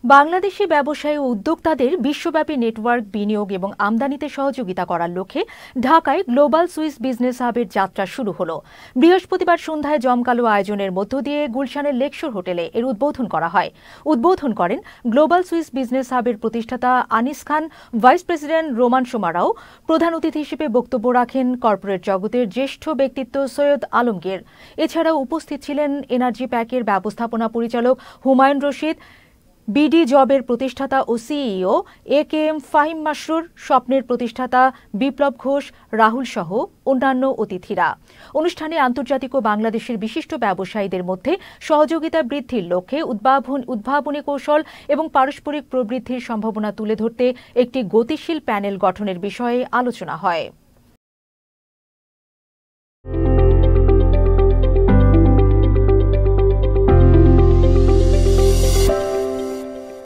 বাংলাদেশি ব্যবসায়ী ও উদ্যোক্তাদের বিশ্বব্যাপী নেটওয়ার্ক বিনিয়োগ এবং আমদানিতে সহযোগিতা করার লক্ষ্যে ঢাকায় গ্লোবাল সুইস বিজনেস হাবের যাত্রা শুরু হলো। বৃহস্পতিবার সন্ধ্যায় জমকালো আয়োজনের মধ্য দিয়ে গুলশানের লেকশোর হোটেলে এর উদ্বোধন করা হয়। উদ্বোধন করেন গ্লোবাল সুইস বিজনেস হাবের প্রতিষ্ঠাতা আনিস খান, ভাইস প্রেসিডেন্ট রোমান সোমারাও। প্রধান অতিথি হিসেবে বক্তব্য রাখেন কর্পোরেট জগতের জ্যেষ্ঠ ব্যক্তিত্ব সৈয়দ আলমগীর। এছাড়াও উপস্থিত ছিলেন এনার্জি প্যাকের ব্যবস্থাপনা পরিচালক হুমায়ুন রশিদ, বিডি জবের প্রতিষ্ঠাতা ও সিইও একেএম ফাহিম মাসরুর, স্বপ্নের প্রতিষ্ঠাতা বিপ্লব ঘোষ, রাহুল সহ অন্যান্য অতিথিরা। অনুষ্ঠানে আন্তর্জাতিক ও বাংলাদেশের বিশিষ্ট ব্যবসায়ীদের মধ্যে সহযোগিতা বৃদ্ধির লক্ষ্যে উদ্ভাবনী কৌশল এবং পারস্পরিক প্রবৃদ্ধির সম্ভাবনা তুলে ধরতে একটি গতিশীল প্যানেল গঠনের বিষয়ে আলোচনা হয়।